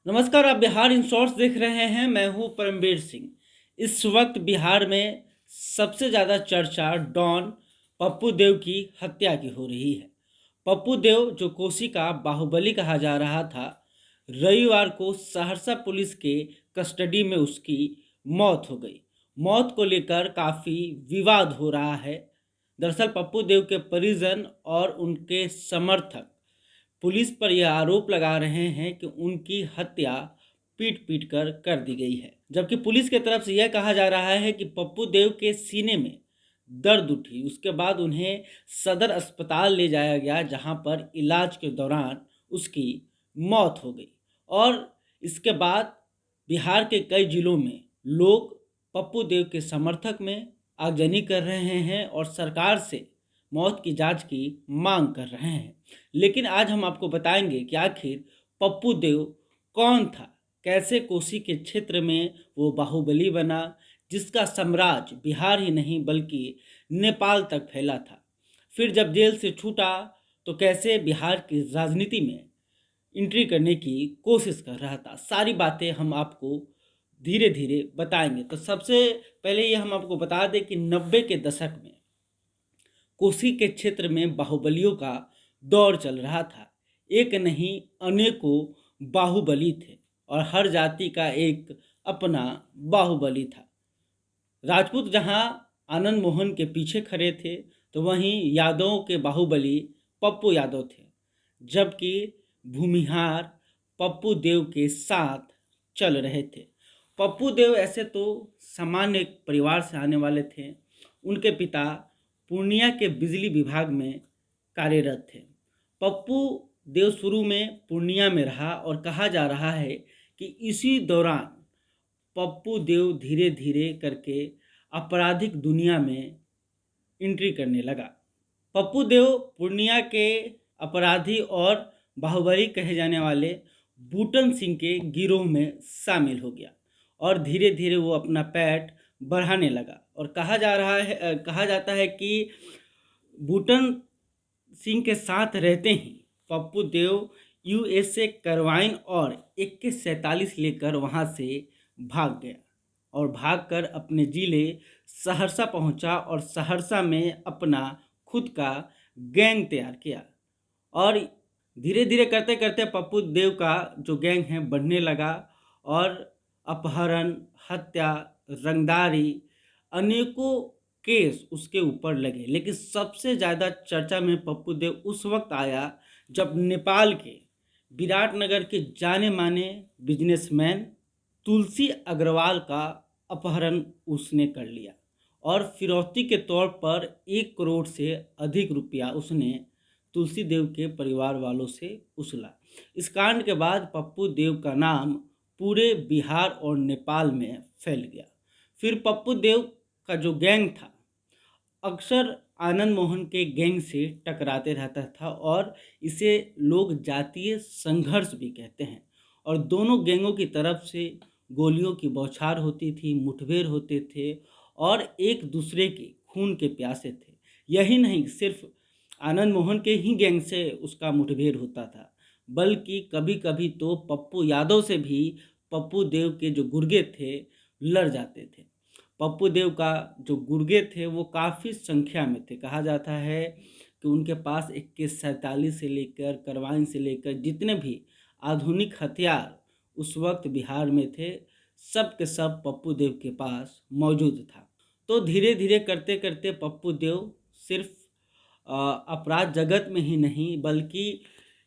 नमस्कार, आप Bihar in shorts देख रहे हैं। मैं हूं परमवीर सिंह। इस वक्त बिहार में सबसे ज़्यादा चर्चा डॉन पप्पू देव की हत्या की हो रही है। पप्पू देव, जो कोसी का बाहुबली कहा जा रहा था, रविवार को सहरसा पुलिस के कस्टडी में उसकी मौत हो गई। मौत को लेकर काफ़ी विवाद हो रहा है। दरअसल पप्पू देव के परिजन और उनके समर्थक पुलिस पर यह आरोप लगा रहे हैं कि उनकी हत्या पीट पीट कर दी गई है, जबकि पुलिस की तरफ से यह कहा जा रहा है कि पप्पू देव के सीने में दर्द उठी। उसके बाद उन्हें सदर अस्पताल ले जाया गया, जहां पर इलाज के दौरान उसकी मौत हो गई। और इसके बाद बिहार के कई जिलों में लोग पप्पू देव के समर्थक में आगजनी कर रहे हैं और सरकार से मौत की जांच की मांग कर रहे हैं। लेकिन आज हम आपको बताएंगे कि आखिर पप्पू देव कौन था, कैसे कोसी के क्षेत्र में वो बाहुबली बना, जिसका साम्राज्य बिहार ही नहीं बल्कि नेपाल तक फैला था। फिर जब जेल से छूटा तो कैसे बिहार की राजनीति में एंट्री करने की कोशिश कर रहा था। सारी बातें हम आपको धीरे धीरे बताएंगे। तो सबसे पहले ये हम आपको बता दें कि 90 के दशक में कोसी के क्षेत्र में बाहुबलियों का दौर चल रहा था। एक नहीं अनेकों बाहुबली थे और हर जाति का एक अपना बाहुबली था। राजपूत जहां आनंद मोहन के पीछे खड़े थे, तो वहीं यादवों के बाहुबली पप्पू यादव थे, जबकि भूमिहार पप्पू देव के साथ चल रहे थे। पप्पू देव ऐसे तो सामान्य परिवार से आने वाले थे। उनके पिता पूर्णिया के बिजली विभाग में कार्यरत थे। पप्पू देव शुरू में पूर्णिया में रहा और कहा जा रहा है कि इसी दौरान पप्पू देव धीरे धीरे करके आपराधिक दुनिया में एंट्री करने लगा। पप्पू देव पूर्णिया के अपराधी और बाहुबली कहे जाने वाले बूटन सिंह के गिरोह में शामिल हो गया और धीरे धीरे वो अपना पैठ बढ़ाने लगा। और कहा जाता है कि बूटन सिंह के साथ रहते ही पप्पू देव यूएसए करवाइन और AK-47 लेकर वहां से भाग गया और भागकर अपने जिले सहरसा पहुंचा और सहरसा में अपना खुद का गैंग तैयार किया। और धीरे धीरे करते करते पप्पू देव का जो गैंग है बढ़ने लगा और अपहरण, हत्या, रंगदारी, अनेकों केस उसके ऊपर लगे। लेकिन सबसे ज़्यादा चर्चा में पप्पू देव उस वक्त आया जब नेपाल के विराटनगर के जाने माने बिजनेसमैन तुलसी अग्रवाल का अपहरण उसने कर लिया और फिरौती के तौर पर 1 करोड़ से अधिक रुपया उसने तुलसी देव के परिवार वालों से उछला। इस कांड के बाद पप्पू देव का नाम पूरे बिहार और नेपाल में फैल गया। फिर पप्पू देव का जो गैंग था अक्सर आनंद मोहन के गैंग से टकराते रहता था और इसे लोग जातीय संघर्ष भी कहते हैं। और दोनों गैंगों की तरफ से गोलियों की बौछार होती थी, मुठभेड़ होते थे और एक दूसरे के खून के प्यासे थे। यही नहीं, सिर्फ आनंद मोहन के ही गैंग से उसका मुठभेड़ होता था, बल्कि कभी कभी तो पप्पू यादव से भी पप्पू देव के जो गुर्गे थे लड़ जाते थे। पप्पू देव का जो गुर्गे थे वो काफ़ी संख्या में थे। कहा जाता है कि उनके पास AK-47 से लेकर करवाइन से लेकर जितने भी आधुनिक हथियार उस वक्त बिहार में थे, सब के सब पप्पू देव के पास मौजूद था। तो धीरे धीरे करते करते पप्पू देव सिर्फ अपराध जगत में ही नहीं बल्कि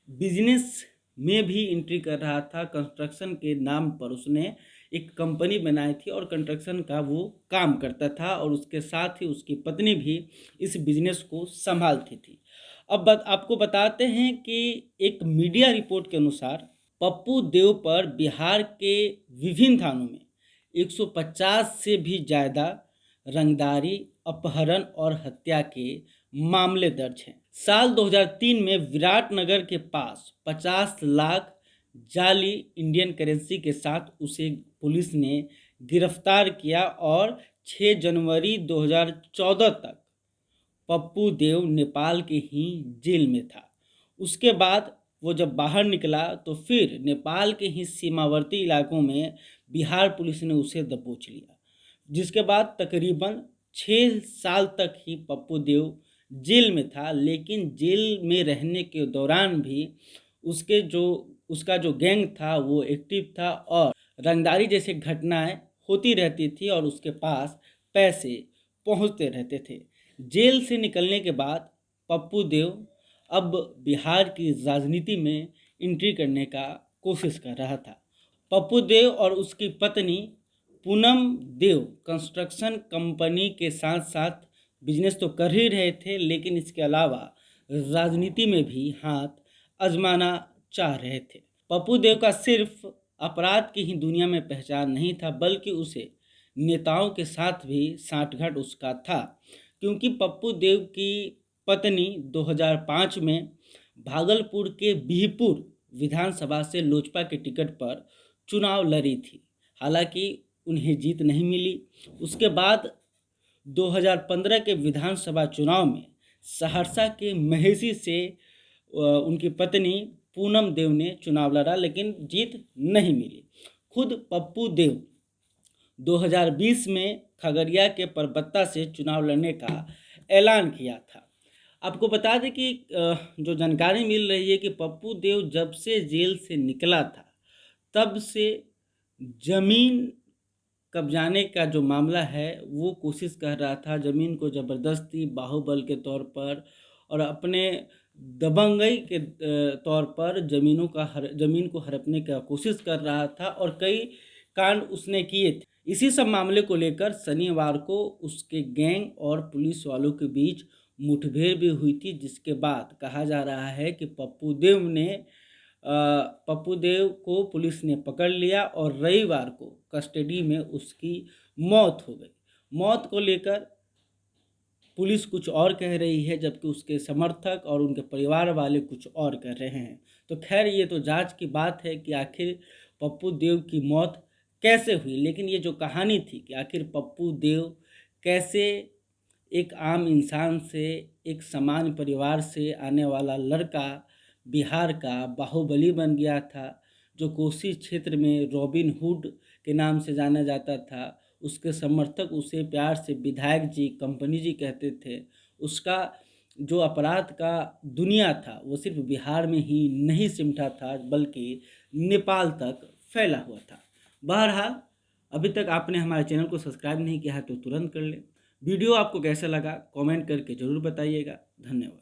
बिजनेस में भी एंट्री कर रहा था। कंस्ट्रक्शन के नाम पर उसने एक कंपनी बनाई थी और कंस्ट्रक्शन का वो काम करता था और उसके साथ ही उसकी पत्नी भी इस बिजनेस को संभालती थी। अब आपको बताते हैं कि एक मीडिया रिपोर्ट के अनुसार पप्पू देव पर बिहार के विभिन्न थानों में 150 से भी ज़्यादा रंगदारी, अपहरण और हत्या के मामले दर्ज हैं। साल 2003 में विराटनगर के पास 50 लाख जाली इंडियन करेंसी के साथ उसे पुलिस ने गिरफ्तार किया और 6 जनवरी 2014 तक पप्पू देव नेपाल के ही जेल में था। उसके बाद वो जब बाहर निकला तो फिर नेपाल के ही सीमावर्ती इलाकों में बिहार पुलिस ने उसे दबोच लिया, जिसके बाद तकरीबन 6 साल तक ही पप्पू देव जेल में था। लेकिन जेल में रहने के दौरान भी उसका जो गैंग था वो एक्टिव था और रंगदारी जैसी घटनाएं होती रहती थी और उसके पास पैसे पहुंचते रहते थे। जेल से निकलने के बाद पप्पू देव अब बिहार की राजनीति में एंट्री करने का कोशिश कर रहा था। पप्पू देव और उसकी पत्नी पूनम देव कंस्ट्रक्शन कंपनी के साथ साथ बिजनेस तो कर ही रहे थे, लेकिन इसके अलावा राजनीति में भी हाथ आजमाना चाह रहे थे। पप्पू देव का सिर्फ अपराध की ही दुनिया में पहचान नहीं था, बल्कि उसे नेताओं के साथ भी सांठगांठ उसका था, क्योंकि पप्पू देव की पत्नी 2005 में भागलपुर के बिहपुर विधानसभा से लोजपा के टिकट पर चुनाव लड़ी थी। हालांकि उन्हें जीत नहीं मिली। उसके बाद 2015 के विधानसभा चुनाव में सहरसा के महेसी से उनकी पत्नी पूनम देव ने चुनाव लड़ा, लेकिन जीत नहीं मिली। खुद पप्पू देव 2020 में खगड़िया के परबत्ता से चुनाव लड़ने का ऐलान किया था। आपको बता दें कि जो जानकारी मिल रही है कि पप्पू देव जब से जेल से निकला था तब से जमीन कब्जाने का जो मामला है वो कोशिश कर रहा था। ज़मीन को ज़बरदस्ती बाहुबल के तौर पर और अपने दबंगई के तौर पर ज़मीन को हड़पने का कोशिश कर रहा था और कई कांड उसने किए थे। इसी सब मामले को लेकर शनिवार को उसके गैंग और पुलिस वालों के बीच मुठभेड़ भी हुई थी, जिसके बाद कहा जा रहा है कि पप्पू देव को पुलिस ने पकड़ लिया और रविवार को कस्टडी में उसकी मौत हो गई। मौत को लेकर पुलिस कुछ और कह रही है, जबकि उसके समर्थक और उनके परिवार वाले कुछ और कह रहे हैं। तो खैर, ये तो जांच की बात है कि आखिर पप्पू देव की मौत कैसे हुई। लेकिन ये जो कहानी थी कि आखिर पप्पू देव कैसे एक आम इंसान से, एक सामान्य परिवार से आने वाला लड़का बिहार का बाहुबली बन गया था, जो कोसी क्षेत्र में रॉबिन हुड के नाम से जाना जाता था। उसके समर्थक उसे प्यार से विधायक जी, कंपनी जी कहते थे। उसका जो अपराध का दुनिया था वो सिर्फ बिहार में ही नहीं सिमटा था, बल्कि नेपाल तक फैला हुआ था। बहरहाल, अभी तक आपने हमारे चैनल को सब्सक्राइब नहीं किया है तो तुरंत कर लें। वीडियो आपको कैसा लगा कमेंट करके ज़रूर बताइएगा। धन्यवाद।